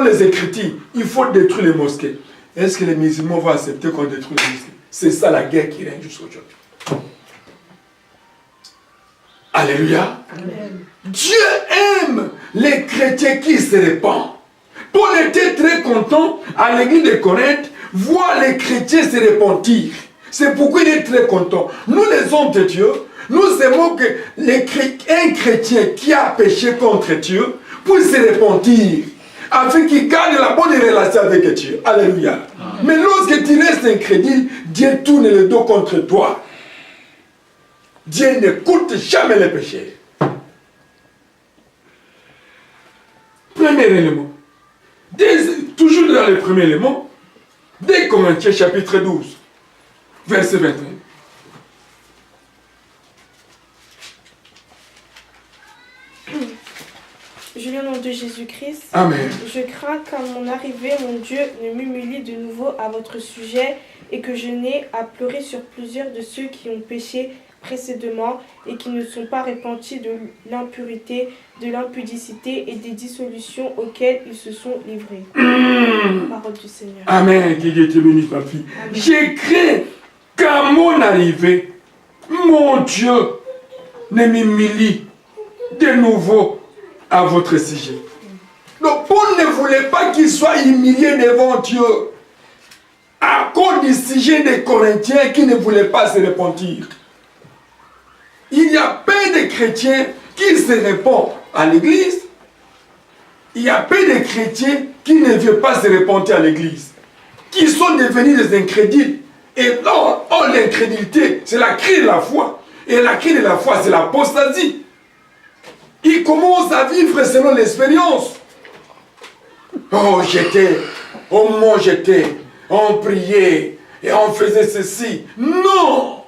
les Écritures, il faut détruire les mosquées. Est-ce que les musulmans vont accepter qu'on détruise les mosquées? C'est ça la guerre qui règne jusqu'aujourd'hui. Alléluia. Amen. Dieu aime les chrétiens qui se répandent. Paul était très content à l'église de Corinthe, voir les chrétiens se repentir. C'est pourquoi il est très content. Nous les hommes de Dieu, nous aimons que un chrétien qui a péché contre Dieu puisse se repentir, afin qu'il garde la bonne relation avec Dieu. Alléluia. Amen. Mais lorsque tu restes incrédule, Dieu tourne le dos contre toi. Dieu n'écoute jamais les péchés. Premier élément. Toujours dans le premier élément, 2 Corinthiens chapitre 12, verset 21. Je viens au nom de Jésus-Christ. Amen. Je crains qu'à mon arrivée, mon Dieu ne m'humilie de nouveau à votre sujet et que je n'ai à pleurer sur plusieurs de ceux qui ont péché précédemment et qui ne sont pas repentis de l'impurité, de l'impudicité et des dissolutions auxquelles ils se sont livrés. Parole du Seigneur. Amen. Qui Dieu te bénisse, ma fille. J'ai craint qu'à mon arrivée, mon Dieu ne m'humilie de nouveau à votre sujet. Donc Paul ne voulait pas qu'il soit humilié devant Dieu à cause du sujet des Corinthiens qui ne voulaient pas se repentir. Il y a peu de chrétiens qui se répandent à l'église. Il y a peu de chrétiens qui ne veulent pas se repentir à l'église, qui sont devenus des incrédules. Et l'incrédulité, c'est la crise de la foi. Et la crise de la foi, c'est l'apostasie. Ils commencent à vivre selon l'expérience. Oh, on priait, et on faisait ceci. Non!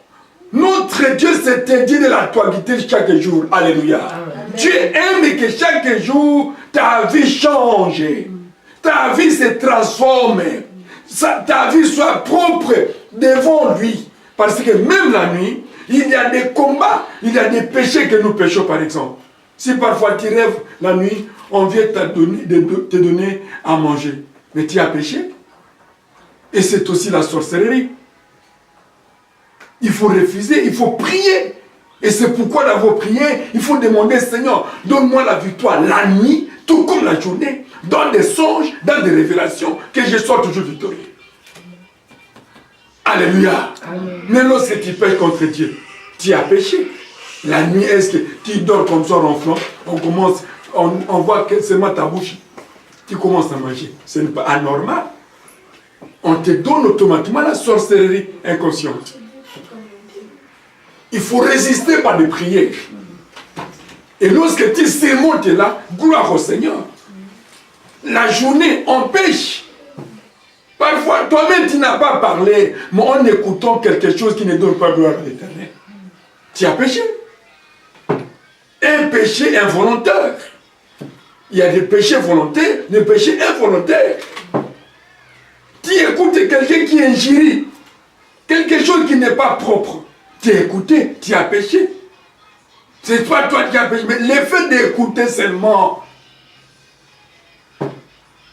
Notre Dieu s'interdit de l'actualité chaque jour. Alléluia. Amen. Dieu aime que chaque jour, ta vie change. Ta vie se transforme. Ta vie soit propre devant lui. Parce que même la nuit, il y a des combats, il y a des péchés que nous péchons par exemple. Si parfois tu rêves la nuit, on vient te donner à manger. Mais tu as péché. Et c'est aussi la sorcellerie. Il faut refuser, il faut prier. Et c'est pourquoi dans vos prières, il faut demander, Seigneur, donne-moi la victoire la nuit, tout comme la journée, dans des songes, dans des révélations, que je sois toujours victorieux. Alléluia. Amen. Mais lorsque tu pèches contre Dieu, tu as péché. La nuit, est-ce que tu dors comme ça ronflant, on voit que c'est ta bouche, tu commences à manger. Ce n'est pas anormal. On te donne automatiquement la sorcellerie inconsciente. Il faut résister par des prières. Et lorsque tu surmontes là, gloire au Seigneur. La journée, on pêche. Parfois, toi-même, tu n'as pas parlé, mais en écoutant quelque chose qui ne donne pas gloire à l'Éternel. Tu as péché. Un péché involontaire. Il y a des péchés volontaires, des péchés involontaires. Tu écoutes quelqu'un qui injurie, quelque chose qui n'est pas propre. Tu as écouté, tu as péché. C'est pas toi qui as péché, mais l'effet d'écouter seulement.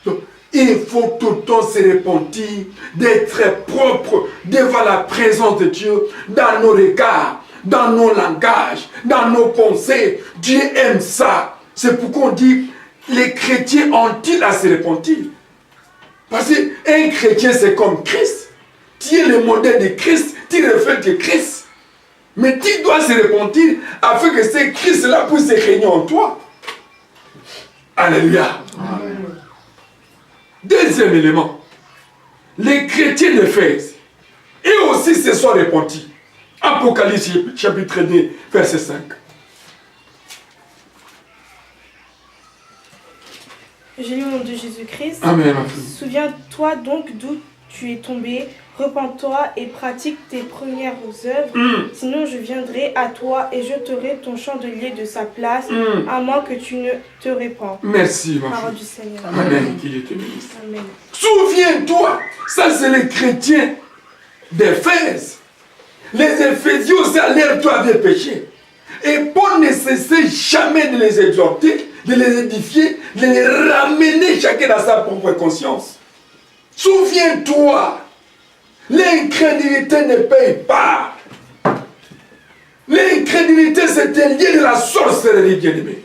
Donc, il faut tout le temps se repentir, d'être propre devant la présence de Dieu, dans nos regards, dans nos langages, dans nos pensées. Dieu aime ça. C'est pourquoi on dit, les chrétiens ont-ils à se repentir? Parce qu'un chrétien, c'est comme Christ. Tu es le modèle de Christ, tu reflètes Christ. Mais tu dois se repentir afin que ce Christ-là puisse se régner en toi. Alléluia. Amen. Deuxième élément. Les chrétiens de Éphèse, et aussi se sont repentis. Apocalypse chapitre 2, verset 5. J'ai lu au nom de Jésus-Christ. Amen. Souviens-toi donc d'où tu es tombé, repens-toi et pratique tes premières œuvres. Sinon je viendrai à toi et jeterai ton chandelier de sa place, à moins que tu ne te répands. Merci, ma Parole fille. du Seigneur. Amen. Qu'il te bénisse. Amen. Souviens-toi, ça c'est les chrétiens d'Éphèse. Les Éphésiens aussi à l'air, toi avaient péché. Et Paul ne cessait jamais de les exhorter de les édifier, de les ramener chacun dans sa propre conscience. Souviens-toi, l'incrédulité ne paye pas. L'incrédulité, c'est un lien de la sorcellerie, bien-aimé.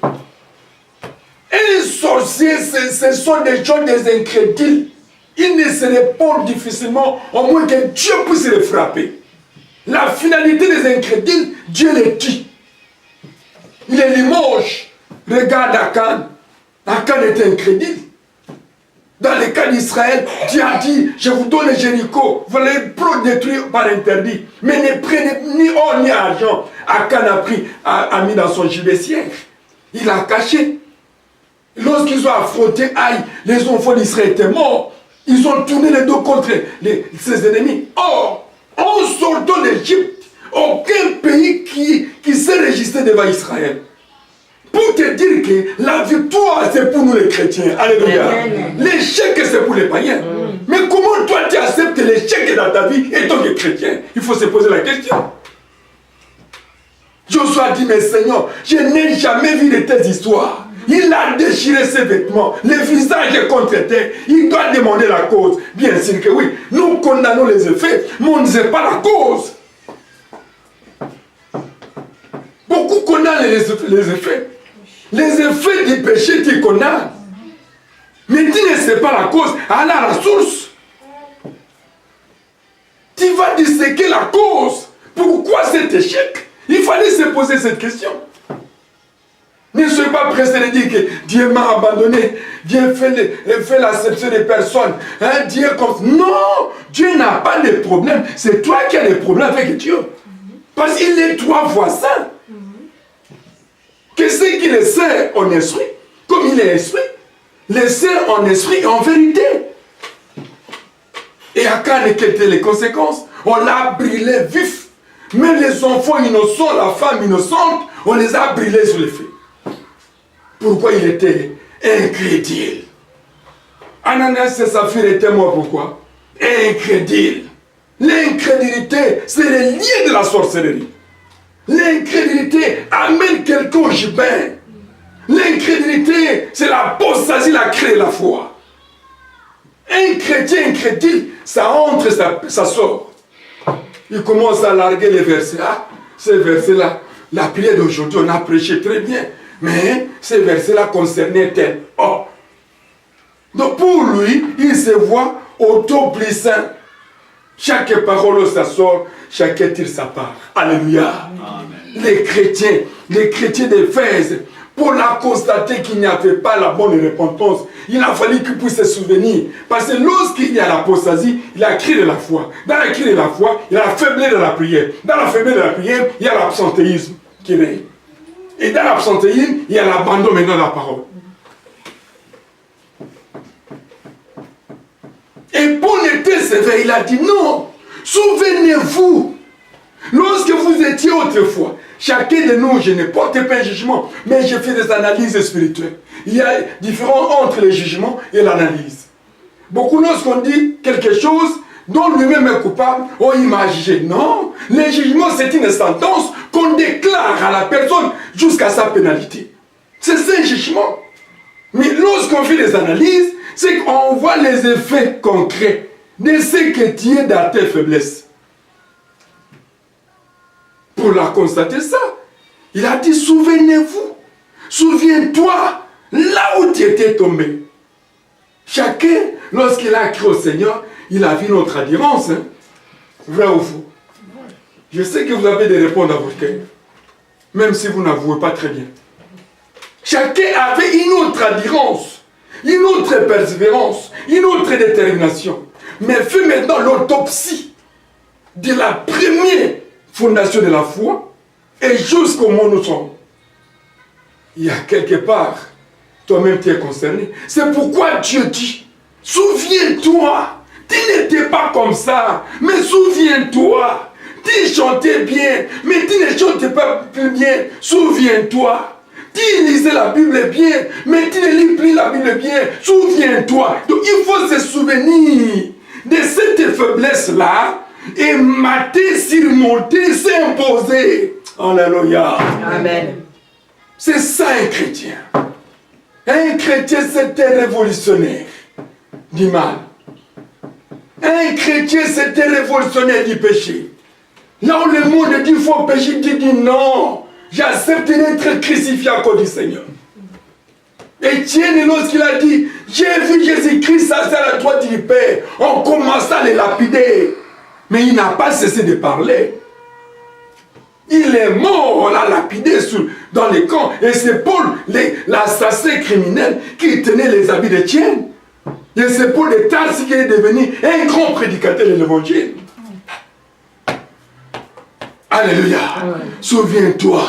Et les sorciers, ce sont des gens, des incrédules. Ils ne se répondent difficilement, au moins que Dieu puisse les frapper. La finalité des incrédules, Dieu les tue. Il les limoge. Regarde Akan. Akan était incrédule. Dans le cas d'Israël, Dieu a dit, je vous donne Jéricho, vous allez détruire par interdit. Mais ne prenez ni or ni argent. Akan a mis dans son gibet siège. Il a caché. Lorsqu'ils ont affronté Aïe, les enfants d'Israël étaient morts. Ils ont tourné les dos contre ses ennemis. Or, en sortant d'Égypte, aucun pays qui s'est registré devant Israël. Pour te dire que la victoire, c'est pour nous les chrétiens. Alléluia. L'échec, c'est pour les païens. Mais comment toi, tu acceptes l'échec dans ta vie et tant que chrétien? Il faut se poser la question. Josué a dit, mais Seigneur, je n'ai jamais vu de telles histoires. Il a déchiré ses vêtements, le visage est contre terre. Il doit demander la cause. Bien sûr que oui, nous condamnons les effets, mais on ne sait pas la cause. Beaucoup condamnent les effets. Les effets du péché, tu condamnes. Mais tu ne sais pas la cause, allez à la source. Tu vas disséquer la cause. Pourquoi cet échec? Il fallait se poser cette question. Ne soyez pas pressé de dire que Dieu m'a abandonné, Dieu fait l'acception des personnes. Hein, Dieu comme... Non, Dieu n'a pas de problème. C'est toi qui as des problèmes avec Dieu. Parce qu'il est 3 fois saint. Qu'est-ce qu'il est saint en esprit? Comme il est esprit, les saints en esprit et en vérité. Et à quand quelles étaient les conséquences? On l'a brûlé vif. Même les enfants innocents, la femme innocente, on les a brûlés sur les feux. Pourquoi il était incrédule? Ananias et Saphir étaient morts, pourquoi? Incrédule. L'incrédulité, c'est le lien de la sorcellerie. L'incrédulité amène quelqu'un au gibin. L'incrédulité, c'est l'apostasie, la créé la foi. Un chrétien incrédule, ça entre, ça sort. Il commence à larguer les versets. Ah, ces versets-là, la prière d'aujourd'hui, on a prêché très bien. Mais ces versets-là concernaient tel. Oh. Donc pour lui, il se voit auto-plissant. Chaque parole ça sort, chacun tire sa part. Alléluia. Amen. Les chrétiens d'Éphèse, pour la constater qu'il n'y avait pas la bonne repentance, il a fallu qu'ils puissent se souvenir. Parce que lorsqu'il y a l'apostasie, il a crié de la foi. Dans la cri de la foi, il y a la faiblesse de la prière. Dans la faiblesse de la prière, il y a l'absentéisme qui règne. Et dans l'absentéisme, il y a l'abandon maintenant de la parole. Et Paul était sévère, il a dit non, souvenez-vous, lorsque vous étiez autrefois, chacun de nous, je ne porte pas un jugement, mais je fais des analyses spirituelles. Il y a différents entre le jugement et l'analyse. Beaucoup lorsqu'on dit quelque chose dont lui-même est coupable, on imagine. Non, le jugement c'est une sentence qu'on déclare à la personne jusqu'à sa pénalité. C'est ça un jugement. Mais lorsqu'on fait des analyses, c'est qu'on voit les effets concrets de ce que tu es dans tes faiblesses. Pour la constater ça, il a dit souvenez-vous, souviens-toi là où tu étais tombé. Chacun, lorsqu'il a crié au Seigneur, il a vu notre adhérence. Hein? Vrai ou faux? Je sais que vous avez des réponses dans votre cœur, même si vous n'avouez pas très bien. Chacun avait une autre adhérence, une autre persévérance, une autre détermination. Mais fais maintenant l'autopsie de la première fondation de la foi et jusqu'au moment où nous sommes. Il y a quelque part, toi-même tu es concerné. C'est pourquoi Dieu dit, souviens-toi, tu n'étais pas comme ça, mais souviens-toi, tu chantais bien, mais tu ne chantais pas plus bien, souviens-toi. Tu lisais la Bible bien, mais tu ne lis plus la Bible bien, souviens-toi. Donc il faut se souvenir de cette faiblesse-là et mater, surmonter, s'imposer. Alléluia. Amen. C'est ça un chrétien. Un chrétien, c'était révolutionnaire du mal. Un chrétien, c'était révolutionnaire du péché. Là où le monde dit qu'il faut pécher, tu dis non. J'accepte d'être crucifié à cause du Seigneur. Étienne, lorsqu'il a dit, j'ai vu Jésus-Christ assis à la droite du Père, on commence à le lapider. Mais il n'a pas cessé de parler. Il est mort, on l'a lapidé dans les camps. Et c'est Paul, l'assassin criminel, qui tenait les habits d'Étienne. Et c'est Paul de Tarse qui est devenu un grand prédicateur de l'évangile. Alléluia. Souviens-toi,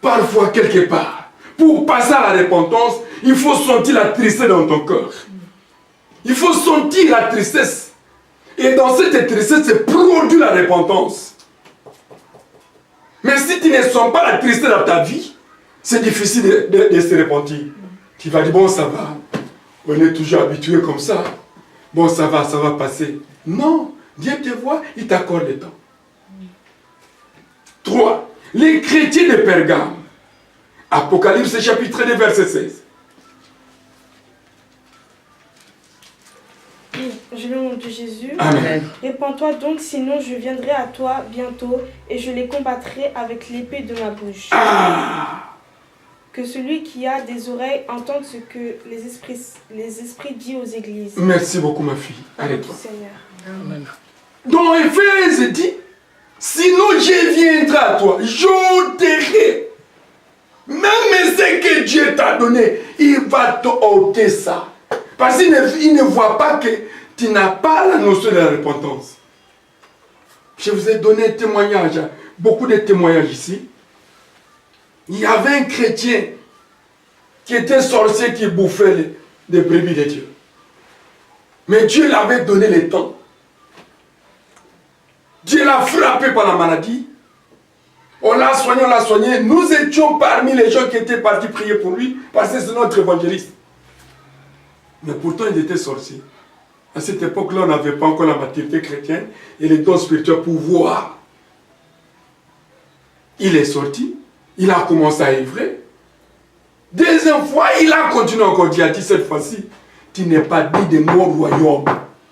parfois quelque part, pour passer à la repentance, il faut sentir la tristesse dans ton cœur. Il faut sentir la tristesse. Et dans cette tristesse, c'est produit la repentance. Mais si tu ne sens pas la tristesse dans ta vie, c'est difficile de se repentir. Tu vas dire, bon, ça va. On est toujours habitué comme ça. Bon, ça va passer. Non, Dieu te voit, il t'accorde le temps. 3. Les chrétiens de Pergame. Apocalypse chapitre 2, verset 16. Je le nom de Jésus. Amen. Répands-toi donc, sinon je viendrai à toi bientôt et je les combattrai avec l'épée de ma bouche. Que celui qui a des oreilles entende ce que les esprits disent aux églises. Merci beaucoup, ma fille. Arrête-toi. Seigneur. Amen. Dans Éphèse dit, sinon je viendrai à toi, j'ôterai. Même ce que Dieu t'a donné, il va te ôter ça. Parce qu'il ne voit pas que tu n'as pas la notion de la repentance. Je vous ai donné un témoignage, beaucoup de témoignages ici. Il y avait un chrétien qui était sorcier qui bouffait les brebis de Dieu. Mais Dieu l'avait donné le temps. Dieu l'a frappé par la maladie. On l'a soigné. Nous étions parmi les gens qui étaient partis prier pour lui parce que c'est notre évangéliste. Mais pourtant, il était sorcier. À cette époque-là, on n'avait pas encore la maturité chrétienne et les dons spirituels pour voir. Il est sorti. Il a commencé à ivrer. Deuxième fois, il a continué encore. Il a dit cette fois-ci, tu n'es pas dit de mon royaume,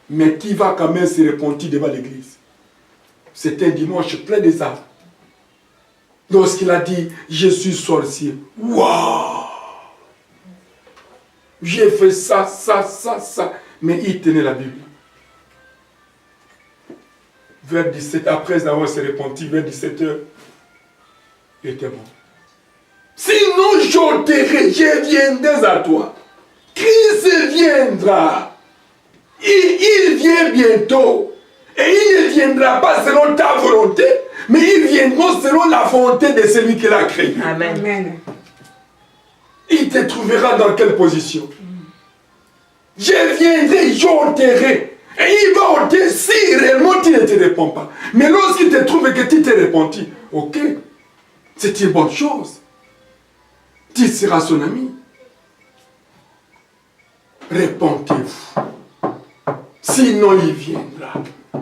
mais qui va quand même se repentir devant l'église. C'était un dimanche plein des arbres. Lorsqu'il a dit, je suis sorcier. Waouh! J'ai fait ça. Mais il tenait la Bible. Vers 17, après avoir se repenti, vers 17h, il était mort. Sinon, j'ôterai, je viendrai à toi. Christ viendra. Il vient bientôt. Et il ne viendra pas selon ta volonté, mais il viendra selon la volonté de celui qui l'a créé. Amen. Amen. Il te trouvera dans quelle position? Je viendrai, j'ôterai. Et il va ôter si réellement tu ne te réponds pas. Mais lorsqu'il te trouve que tu t'es repenti, ok, c'est une bonne chose. Tu seras son ami. Repentez-vous. Sinon il viendra.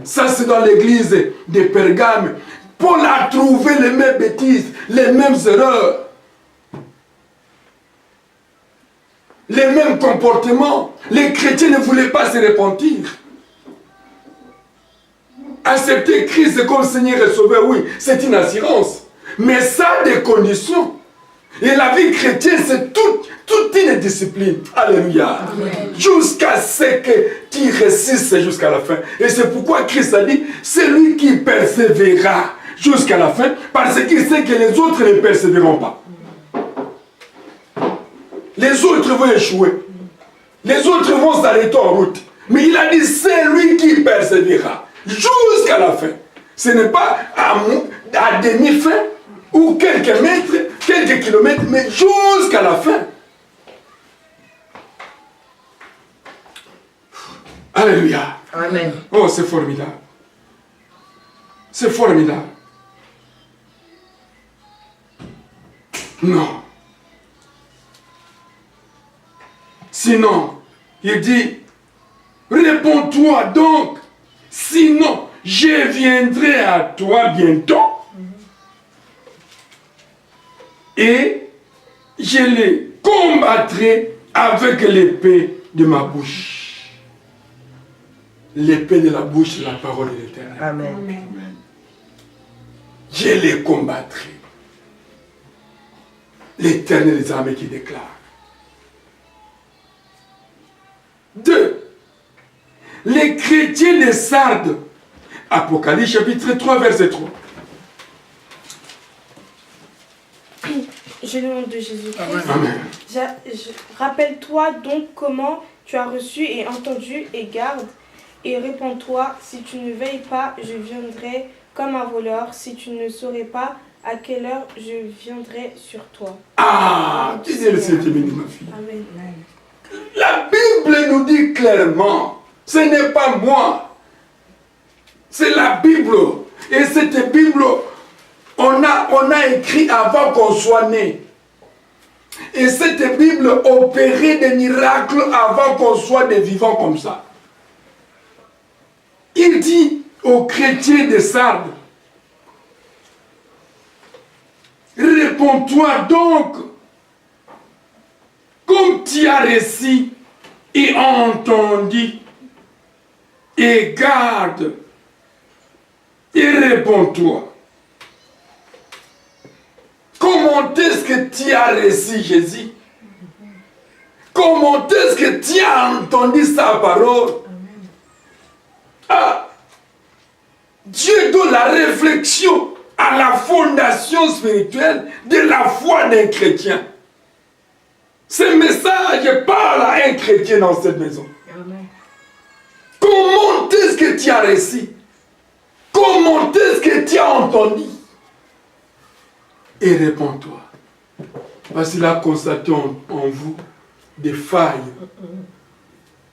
Ça c'est dans l'église de Pergame. Paul a trouvé les mêmes bêtises, les mêmes erreurs. Les mêmes comportements. Les chrétiens ne voulaient pas se repentir. Accepter Christ comme Seigneur et Sauveur, oui, c'est une assurance. Mais ça a des conditions. Et la vie chrétienne, c'est toute une discipline. Alléluia. Jusqu'à ce que tu réussisses jusqu'à la fin. Et c'est pourquoi Christ a dit, c'est lui qui persévérera jusqu'à la fin, parce qu'il sait que les autres ne persévéreront pas. Les autres vont échouer. Les autres vont s'arrêter en route. Mais il a dit, c'est lui qui persévérera jusqu'à la fin. Ce n'est pas à demi-fin ou quelques mètres, quelques kilomètres, mais jusqu'à la fin. Alléluia. Amen. Oh, c'est formidable. C'est formidable. Non. Sinon, il dit, réponds-toi donc, sinon je viendrai à toi bientôt et je les combattrai avec l'épée de ma bouche. L'épée de la bouche, c'est la parole de l'Éternel. Amen. Je les combattrai. L'Éternel des armées qui déclare. 2. Les chrétiens de Sardes. Apocalypse chapitre 3, verset 3. Je le nom de Jésus-Christ. Amen. Rappelle-toi donc comment tu as reçu et entendu, et garde, et répands-toi. Si tu ne veilles pas, je viendrai comme un voleur. Si tu ne saurais pas à quelle heure je viendrai sur toi. Ah, tu dis le Seigneur, ma fille. Amen. La Bible nous dit clairement, ce n'est pas moi, c'est la Bible. Et cette Bible, on a écrit avant qu'on soit né. Et cette Bible opérait des miracles avant qu'on soit des vivants comme ça. Il dit aux chrétiens de Sardes, réponds-toi donc, comme tu as reçu et entendu, et garde, et réponds-toi. Comment est-ce que tu as reçu Jésus? Comment est-ce que tu as entendu sa parole? Ah, Dieu donne la réflexion à la fondation spirituelle de la foi d'un chrétien. Ce message parle à un chrétien dans cette maison. Amen. Comment est-ce que tu as reçu? Comment est-ce que tu as entendu? Et réponds-toi. Parce qu'il a constaté en vous des failles,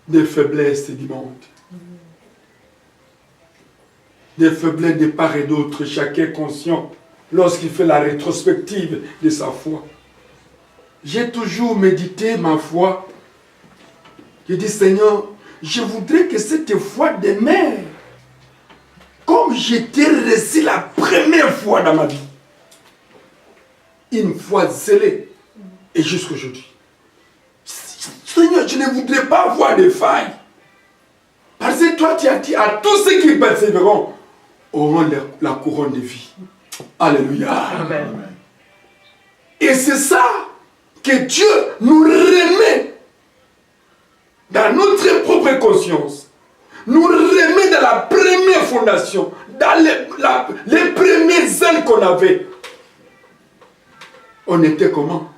des faiblesses du monde. Des faiblesses de part et d'autre, chacun est conscient lorsqu'il fait la rétrospective de sa foi. J'ai toujours médité ma foi. J'ai dit, Seigneur, je voudrais que cette foi demeure comme j'étais reçu la première fois dans ma vie. Une foi zélée. Et jusqu'aujourd'hui. Seigneur, je ne voudrais pas avoir de failles. Parce que toi, tu as dit à tous ceux qui persévéreront auront la couronne de vie. Alléluia. Amen. Et c'est ça que Dieu nous remet dans notre propre conscience. Nous remet dans la première fondation, dans les premiers ailes qu'on avait. On était comment?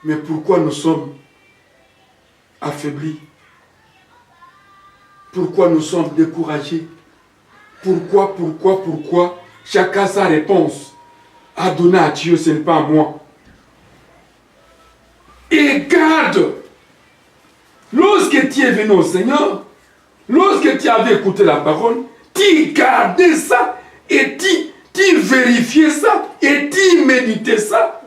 Mais pourquoi nous sommes affaiblis? Pourquoi nous sommes découragés? Pourquoi? Chacun sa réponse à donner à Dieu, ce n'est pas à moi. Et garde, lorsque tu es venu au Seigneur, lorsque tu avais écouté la parole, tu gardais ça et tu vérifiais ça et tu méditais ça.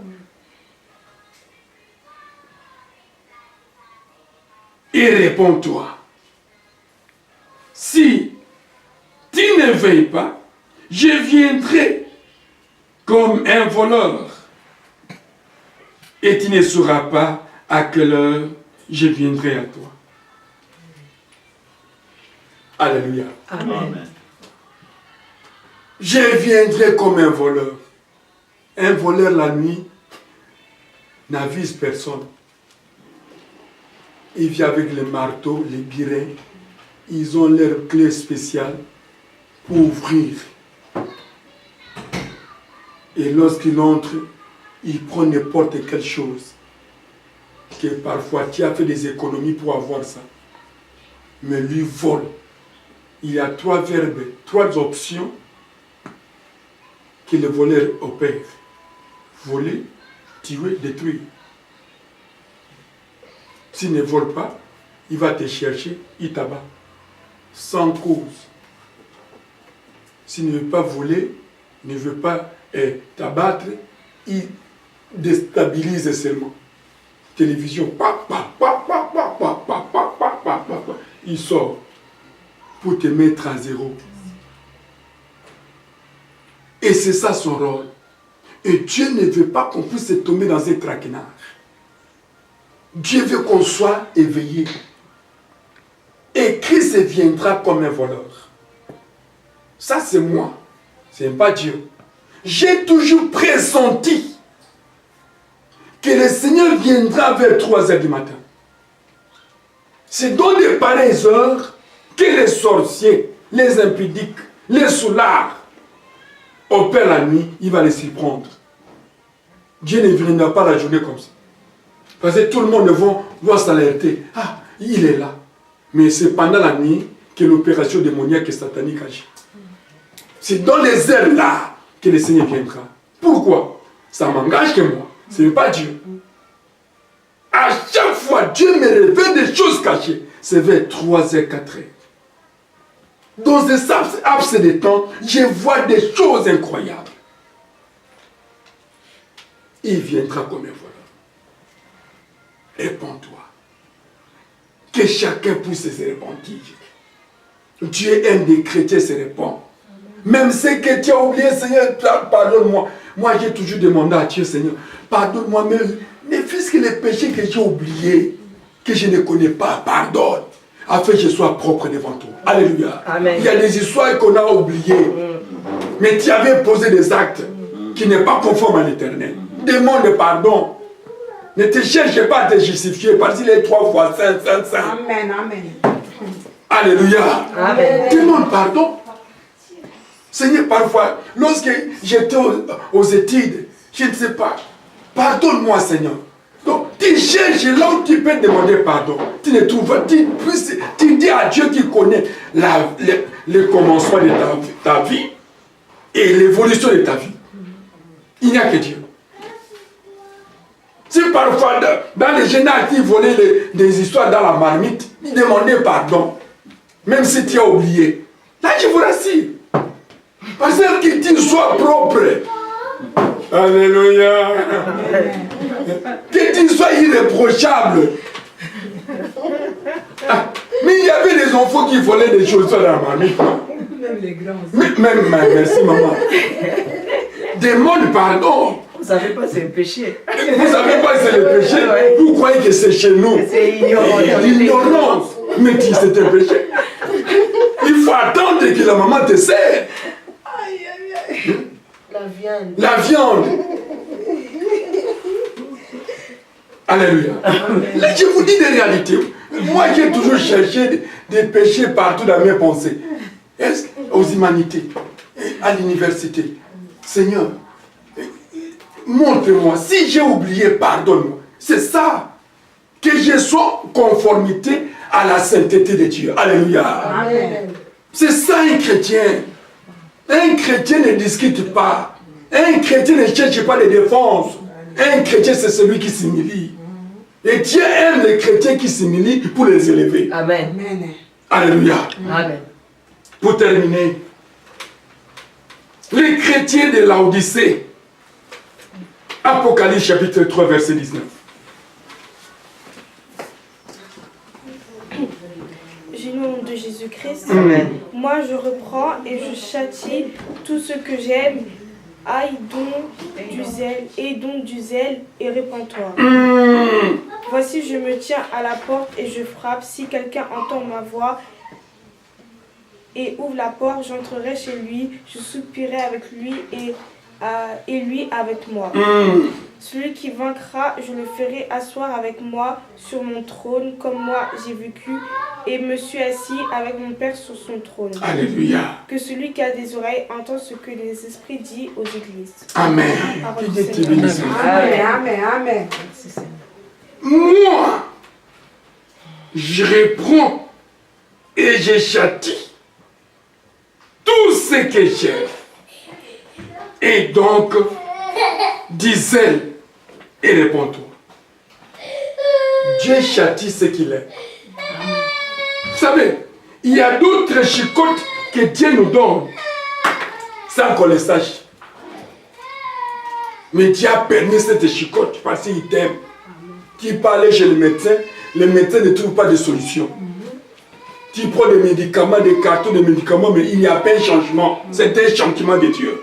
Et réponds-toi. Si tu ne veilles pas, je viendrai comme un voleur. Et tu ne sauras pas à quelle heure je viendrai à toi. Alléluia. Amen. Je viendrai comme un voleur. Un voleur la nuit n'avise personne. Il vient avec les marteaux, les birins. Ils ont leur clé spéciale pour ouvrir. Et lorsqu'il entre, il prend n'importe quelle chose. Que parfois tu as fait des économies pour avoir ça. Mais lui vole. Il y a 3 verbes, 3 options que le voleur opère. Voler, tuer, détruire. S'il ne vole pas, il va te chercher, il t'abat. Sans cause. S'il ne veut pas voler, ne veut pas t'abattre, il déstabilise seulement. Télévision, il sort pour te mettre à zéro. Et c'est ça son rôle. Et Dieu ne veut pas qu'on puisse tomber dans un traquenard. Dieu veut qu'on soit éveillé. Et Christ viendra comme un voleur. Ça, c'est moi. Ce n'est pas Dieu. J'ai toujours pressenti que le Seigneur viendra vers 3 heures du matin. C'est dans de pareilles heures que les sorciers, les impudiques, les soulards opèrent la nuit, il va les surprendre. Dieu ne viendra pas la journée comme ça. Parce que tout le monde va s'alerter. Ah, il est là. Mais c'est pendant la nuit que l'opération démoniaque et satanique agit. C'est dans les heures là que le Seigneur viendra. Pourquoi? Ça m'engage que moi. Ce n'est pas Dieu. À chaque fois, Dieu me révèle des choses cachées. C'est vers 3h, 4h. Dans ces laps de temps, je vois des choses incroyables. Il viendra comme un voleur. Réponds-toi. Que chacun puisse se repentir. Dieu aime des chrétiens se répondre. Même ceux que tu as oublié, Seigneur, pardonne-moi. Moi, j'ai toujours demandé à Dieu, Seigneur, pardonne-moi, mais puisque les péchés que j'ai oubliés, que je ne connais pas, pardonne, afin que je sois propre devant toi. Alléluia. Amen. Il y a des histoires qu'on a oubliées, mais tu avais posé des actes qui n'est pas conformes à l'Éternel. Demande pardon. Ne te cherche pas à te justifier parce qu'il est 3 fois saint. Amen, amen. Alléluia. Amen. Demande pardon. Seigneur, parfois, lorsque j'étais aux études, je ne sais pas, pardonne-moi, Seigneur. Donc, tu cherches là où tu peux demander pardon. Tu ne trouves pas, tu dis à Dieu qui connaît le commencement de ta vie et l'évolution de ta vie. Il n'y a que Dieu. Si parfois, dans les jeunes qui volaient des histoires dans la marmite, ils demandaient pardon, même si tu as oublié. Là, je vous rassure. Parce que tu sois propre. Alléluia. Que tu sois irréprochable. Ah, mais il y avait des enfants qui volaient des choses dans la marmite. Même les grands. Même, merci maman. Demande pardon. Vous ne savez pas, c'est un péché. Vous ne savez pas, c'est le péché. Ouais. Vous croyez que c'est chez nous. C'est ignorant. L'ignorance. Mais c'est un péché. Il faut attendre que la maman te serre. La viande. La viande. Alléluia. Là, je vous dis des réalités. Moi, j'ai toujours cherché des péchés partout dans mes pensées. Aux humanités, à l'université. Seigneur, montre-moi. Si j'ai oublié, pardonne-moi. C'est ça. Que je sois en conformité à la sainteté de Dieu. Alléluia. Amen. C'est ça un chrétien. Un chrétien ne discute pas. Un chrétien ne cherche pas de défense. Un chrétien, c'est celui qui s'humilie. Et Dieu aime les chrétiens qui s'humilient pour les élever. Amen. Amen. Alléluia. Amen. Pour terminer, les chrétiens de Laodicée, Apocalypse chapitre 3, verset 19. Au nom de Jésus-Christ, Amen. moi je reprends et je châtie tout ce que j'aime. Aille donc du zèle, et donc du zèle, et répands-toi. Voici, je me tiens à la porte et je frappe. Si quelqu'un entend ma voix et ouvre la porte, j'entrerai chez lui, je soupirai avec lui et lui avec moi. Celui qui vaincra, je le ferai asseoir avec moi sur mon trône, comme moi j'ai vécu, et me suis assis avec mon Père sur son trône. Alléluia. Que celui qui a des oreilles entende ce que les esprits disent aux églises. Amen. Parole Que du Dieu te Seigneur. bénisse. Amen. Amen. Amen. Moi, je reprends et je châtie tout ce que j'aime. Et donc, dis-elle et réponds-toi. Dieu châtie ce qu'il est. Vous savez, il y a d'autres chicottes que Dieu nous donne sans qu'on le sache. Mais Dieu a permis cette chicotte parce qu'il t'aime. Tu parles chez le médecin ne trouve pas de solution. Tu prends des médicaments, des cartons de médicaments, mais il n'y a pas un changement. C'est un changement de Dieu.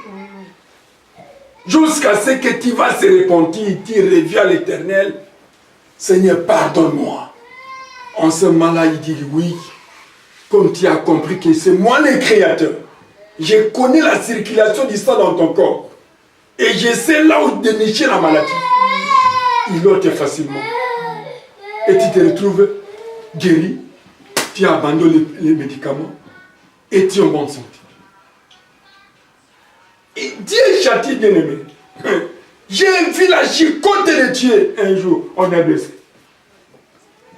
Jusqu'à ce que tu vas se repentir, tu reviens à l'Éternel. Seigneur, pardonne-moi. En ce moment-là, il dit oui. Comme tu as compris que c'est moi le créateur. Je connais la circulation du sang dans ton corps. Et je sais là où dénicher la maladie. Il ôte facilement. Et tu te retrouves guéri. Tu abandonnes les médicaments. Et tu es en bonne santé. Et Dieu châtie, bien-aimé. J'ai vu la chicote de Dieu un jour. On est blessé.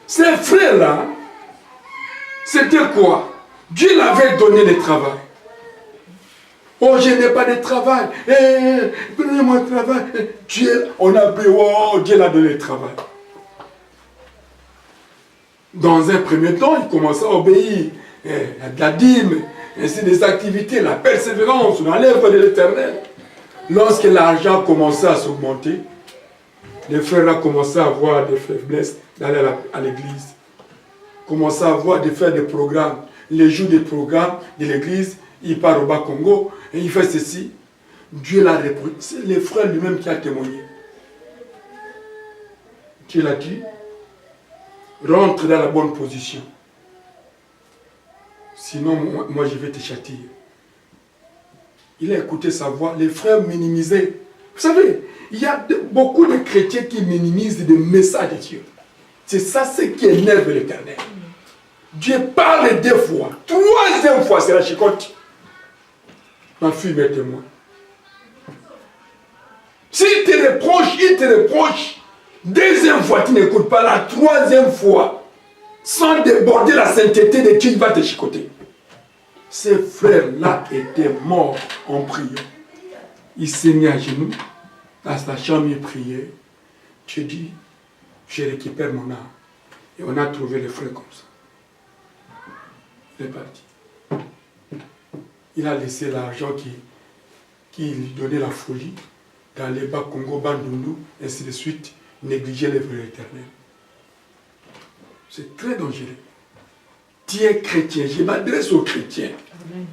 Ces frères-là, c'était quoi? Dieu l'avait donné le travail. Oh, je n'ai pas de travail. Prenez-moi le travail. Dieu, on a pris, oh, Dieu l'a donné le travail. Dans un premier temps, il commençait à obéir à de la dîme, ainsi des activités, la persévérance dans l'œuvre de l'Éternel. Lorsque l'argent commençait à s'augmenter, les frères ont commencé à avoir des faiblesses d'aller à l'église. Commençaient à avoir de faire des programmes. Les jours des programmes de l'église, il part au Bas-Congo et il fait ceci. Dieu l'a répondu. C'est les frères lui-même qui a témoigné. Dieu l'a dit, rentre dans la bonne position. Sinon, moi je vais te châtier. Il a écouté sa voix. Les frères minimisaient. Vous savez, il y a beaucoup de chrétiens qui minimisent les messages de Dieu. C'est ça ce qui énerve l'Éternel. Dieu parle 2 fois. 3e fois, c'est la chicote. Ma fille m'est témoin. S'il te reproche, il te reproche. 2e fois, tu n'écoutes pas. La 3e fois, sans déborder la sainteté de Dieu, il va te chicoter. Ces frères-là étaient morts en priant. Ils saignaient à genoux. Dans sa chambre, ils priaient. Dieu dit, je récupère mon âme. Et on a trouvé les frères comme ça. Il est parti. Il a laissé l'argent qui lui donnait la folie dans les Bas-Congo, Bandundu, ainsi de suite, négliger l'œuvre de l'Éternel. C'est très dangereux. Tu es chrétien, je m'adresse aux chrétiens. Amen.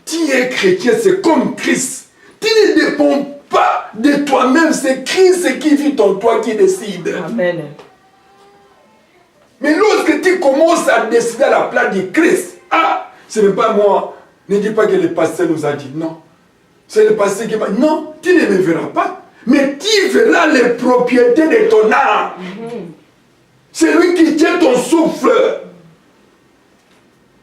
Tu es chrétien, c'est comme Christ. Tu ne dépends pas de toi-même, c'est Christ qui vit en toi qui décide. Amen. Mais lorsque tu commences à décider à la place de Christ, ce n'est pas moi. Ne dis pas que le pasteur nous a dit non. C'est le pasteur qui m'a dit non, tu ne me verras pas. Mais tu verras les propriétés de ton âme. C'est lui qui tient ton souffle.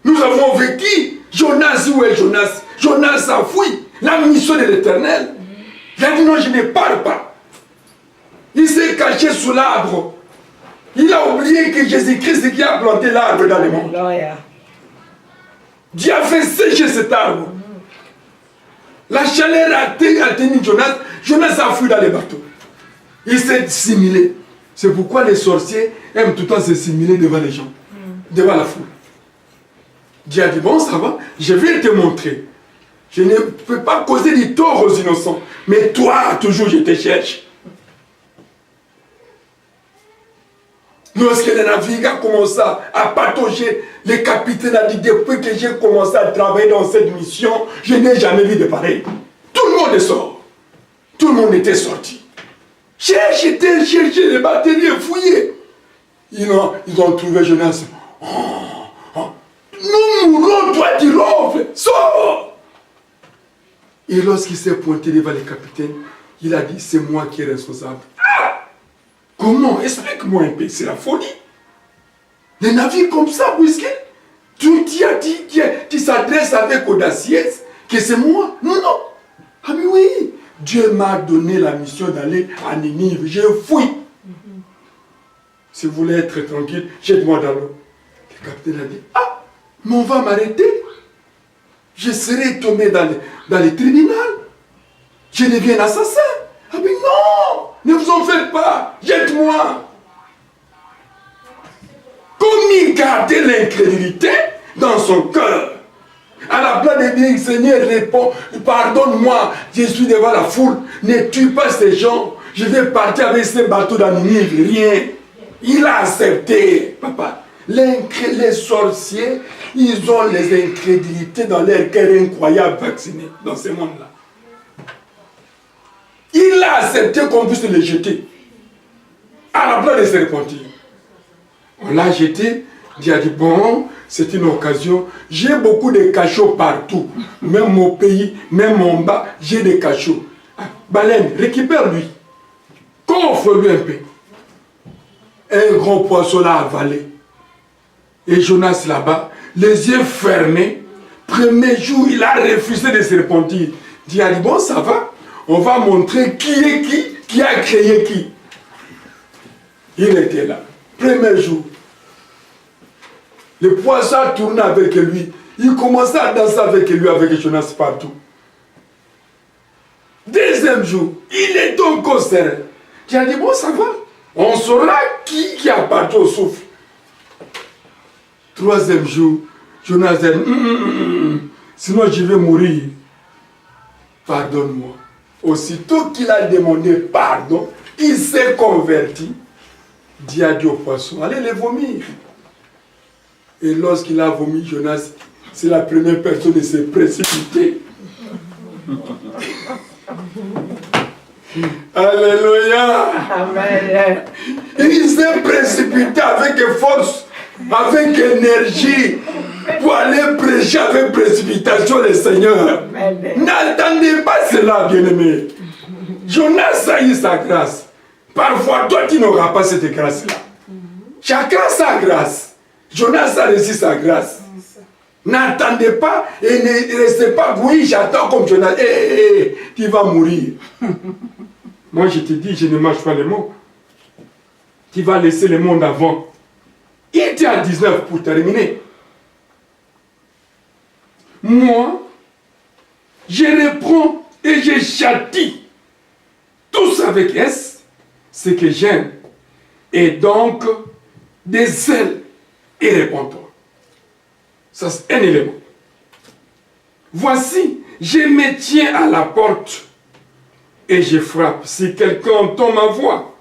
Nous avons vécu. Jonas, où est Jonas? Jonas a fui la mission de l'Éternel. Il a dit non, je ne pars pas. Il s'est caché sous l'arbre. Il a oublié que Jésus-Christ qui a planté l'arbre dans le monde. Dieu a fait sécher cet arbre. La chaleur a tenu Jonas. Jonas a fui dans les bateaux. Il s'est simulé. C'est pourquoi les sorciers aiment tout le temps se simuler devant les gens, devant la foule. Dieu a dit, bon, ça va, je vais te montrer. Je ne peux pas causer du tort aux innocents. Mais toi, toujours, je te cherche. Lorsque le navire a commencé à patauger, le capitaine a dit, depuis que j'ai commencé à travailler dans cette mission, je n'ai jamais vu de pareil. Tout le monde est sorti. Tout le monde était sorti. Cherchez les batteries et fouillez. Ils ont trouvé Jonas. Nous mourrons, toi tu ronfles, sors. Et lorsqu'il s'est pointé devant le capitaine, il a dit, c'est moi qui est responsable. Comment? Explique-moi un peu, c'est la folie. Les navires comme ça, puisque tu as dit, tu s'adresses avec audacieux, que c'est moi. Non, non. Ah mais oui, Dieu m'a donné la mission d'aller à Ninive. J'ai fui. Si vous voulez être tranquille, jette-moi dans l'eau. Le capitaine a dit, mais on va m'arrêter. Je serai tombé dans le tribunal. Je deviens assassin. Ah mais non, ne vous en faites pas. Jette-moi. Comme il gardait l'incrédulité dans son cœur. À la place de dire, Seigneur, réponds, pardonne-moi, je suis devant la foule, ne tue pas ces gens, je vais partir avec ces bateaux dans Ninive, rien. Il a accepté, papa. Les sorciers, ils ont les incrédulités dans leur cœur incroyable vaccinés dans ce monde-là. Il a accepté qu'on puisse les jeter. à la place de se repentir. On l'a jeté, Dieu a dit, bon, c'est une occasion. J'ai beaucoup de cachots partout. Même au pays, même en bas, j'ai des cachots. Baleine, récupère-lui. Coffre-lui un peu. Un grand poisson l'a avalé. Et Jonas là-bas, les yeux fermés, premier jour, il a refusé de se repentir. Dieu a dit, bon, ça va. On va montrer qui a créé qui. Il était là. Premier jour. Le poisson a tourné avec lui. Il commençait à danser avec lui, avec Jonas partout. Deuxième jour, il est donc au serein. Tu as dit, bon, ça va. On saura qui appartient au souffle. Troisième jour, Jonas dit, sinon je vais mourir. Pardonne-moi. Aussitôt qu'il a demandé pardon, il s'est converti. Dieu a dit au poisson, allez les vomir. Et lorsqu'il a vomi, Jonas, c'est la première personne de se précipiter. Alléluia. Amen. Il s'est précipité avec force, avec énergie, pour aller prêcher avec précipitation le Seigneur. N'attendez pas cela, bien-aimé. Jonas a eu sa grâce. Parfois, toi, tu n'auras pas cette grâce-là. Chacun a sa grâce. Jonas a reçu sa grâce. N'attendez pas et ne restez pas, oui, j'attends comme Jonas. Tu vas mourir. Moi, je te dis, je ne mange pas les mots. Tu vas laisser le monde avant. Il était à 19 pour terminer. Moi, je reprends et je châtie. Tous avec S, ce que j'aime. Et donc, des ailes et réponds-toi. Ça, c'est un élément. Voici, je me tiens à la porte et je frappe. Si quelqu'un entend ma voix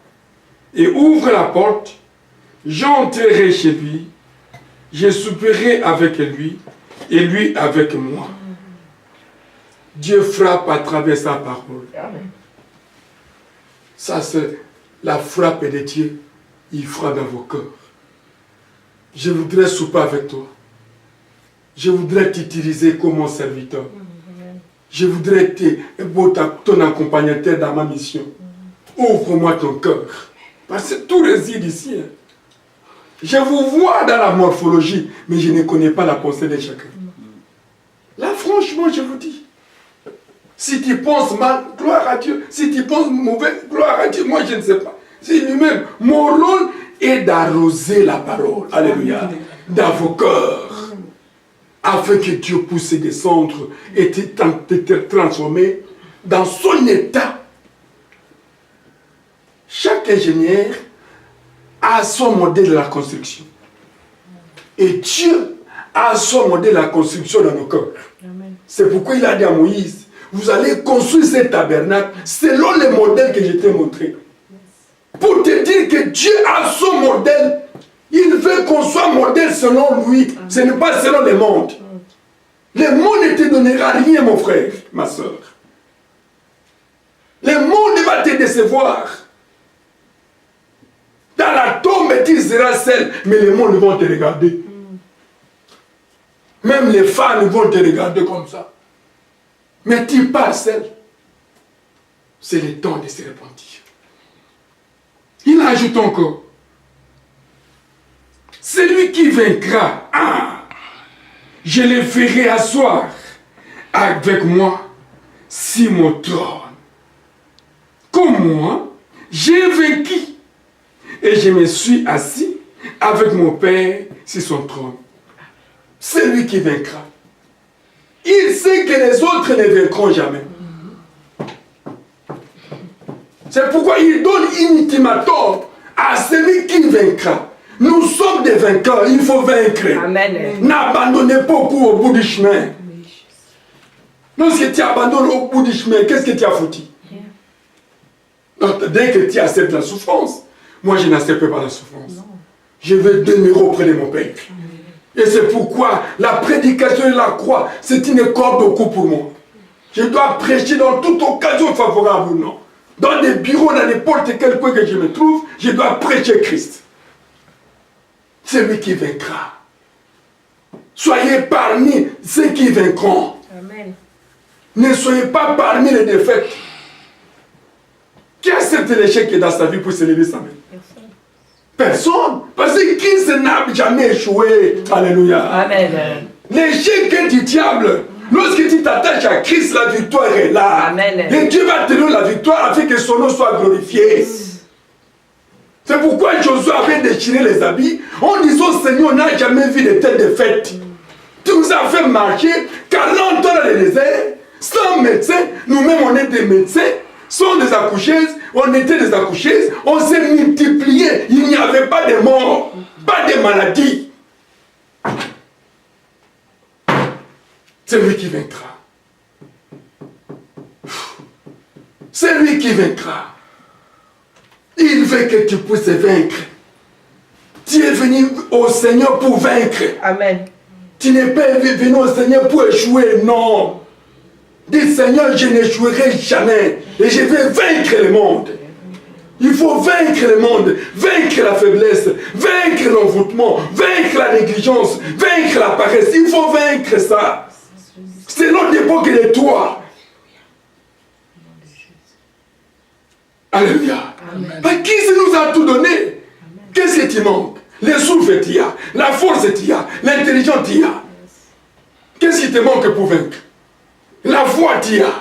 et ouvre la porte, j'entrerai chez lui, je souperai avec lui et lui avec moi. Dieu frappe à travers sa parole. Ça, c'est la frappe de Dieu. Il frappe dans vos cœurs. Je voudrais souper avec toi. Je voudrais t'utiliser comme mon serviteur. Je voudrais être ton accompagnateur dans ma mission. Ouvre-moi ton cœur. Parce que tout réside ici. Je vous vois dans la morphologie, mais je ne connais pas la pensée de chacun. Là, franchement, je vous dis. Si tu penses mal, gloire à Dieu. Si tu penses mauvais, gloire à Dieu. Moi, je ne sais pas. C'est lui-même. Mon rôle est d'arroser la parole. Alléluia. Dans vos cœurs. Afin que Dieu puisse descendre et te transformer dans son état. Chaque ingénieur a son modèle de la construction. Et Dieu a son modèle de la construction dans nos cœurs. C'est pourquoi il a dit à Moïse, vous allez construire ce tabernacle selon le modèle que je t'ai montré. Pour te dire que Dieu a son modèle. Il veut qu'on soit modèle selon lui. Ce n'est pas selon le monde. Le monde ne te donnera rien, mon frère, ma soeur. Le monde va te décevoir. Dans la tombe, tu seras seul, mais le monde va te regarder. Même les femmes vont te regarder comme ça. Mais tu pars seul. C'est le temps de se repentir. Il ajoute encore. Celui qui vaincra, je le ferai asseoir avec moi sur mon trône. Comme moi, j'ai vaincu et je me suis assis avec mon Père sur son trône. Celui qui vaincra. Il sait que les autres ne vaincront jamais. C'est pourquoi il donne un ultimatum à celui qui vaincra. Nous sommes des vainqueurs, il faut vaincre. Amen. N'abandonnez pas au bout du chemin. Lorsque tu abandonnes au bout du chemin, qu'est-ce que tu as foutu? Donc, dès que tu acceptes la souffrance, moi je n'accepte pas la souffrance. Non. Je veux demeurer auprès de mon Père. Et c'est pourquoi la prédication de la croix, c'est une corde au cou pour moi. Je dois prêcher dans toute occasion favorable ou non. dans des bureaux, dans n'importe quel coin que je me trouve, je dois prêcher Christ. C'est lui qui vaincra. Soyez parmi ceux qui vaincront. Amen. Ne soyez pas parmi les défaites. Qui accepte l'échec dans sa vie pour se lever sa main? Personne. Parce que Christ n'a jamais échoué. Alléluia. Amen. L'échec est du diable. Lorsque tu t'attaches à Christ, la victoire est là. Amen. Et Dieu va te donner la victoire afin que son nom soit glorifié. C'est pourquoi Josué avait déchiré les habits en disant, Seigneur, on n'a jamais vu de telles défaites. Tu nous as fait marcher 40 ans dans le désert, sans médecin. Nous-mêmes, on est des médecins, sans des accoucheuses. On était des accoucheuses. On s'est multiplié. Il n'y avait pas de morts, pas de maladies. C'est lui qui vaincra. C'est lui qui vaincra. Il veut que tu puisses vaincre. Tu es venu au Seigneur pour vaincre. Amen. Tu n'es pas venu au Seigneur pour échouer, non. Dis, Seigneur, je n'échouerai jamais. Et je vais vaincre le monde. Il faut vaincre le monde, vaincre la faiblesse, vaincre l'envoûtement, vaincre la négligence, vaincre la paresse. Il faut vaincre ça. C'est notre époque de toi. Alléluia. Qui nous a tout donné? Qu'est-ce qui te manque? Les souffles, il y a. La force, il y a. L'intelligence, il y a. Qu'est-ce qui te manque pour vaincre? La foi, il y a.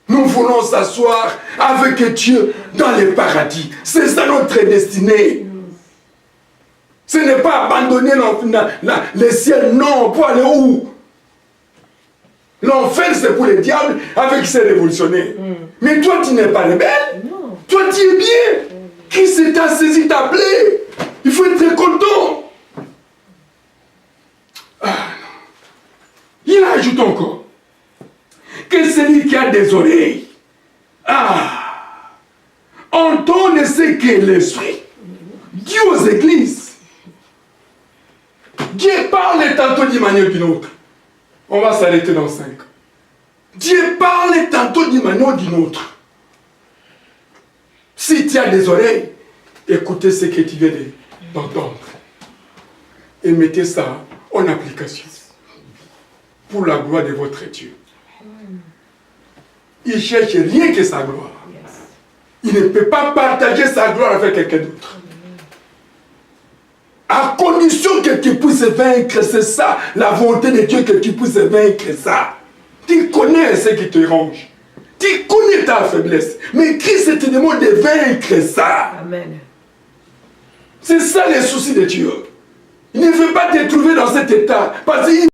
Nous voulons s'asseoir avec Dieu dans le paradis. C'est ça notre destinée. Ce n'est pas abandonner le ciel, non, pour aller où? L'enfer, c'est pour les diables avec ses révolutionnaires. Mais toi, tu n'es pas rebelle. Non. Toi, tu es bien. Christ t'a saisi, t'a appelé. Il faut être content. Ah, non. Il ajoute encore que celui qui a des oreilles, entende ce que l'Esprit dit aux églises. Dieu parle tantôt d'une manière ou d'une autre. On va s'arrêter dans 5. Dieu parle tantôt d'une manière ou d'une autre. Si tu as des oreilles, écoutez ce que tu viens d'entendre. Et mettez ça en application. Pour la gloire de votre Dieu. Il ne cherche rien que sa gloire. Il ne peut pas partager sa gloire avec quelqu'un d'autre. À condition que tu puisses vaincre, c'est ça, la volonté de Dieu, que tu puisses vaincre ça. Tu connais ce qui te ronge. Tu connais ta faiblesse. Mais Christ te demande de vaincre ça. Amen. C'est ça le souci de Dieu. Il ne veut pas te trouver dans cet état. Parce qu'il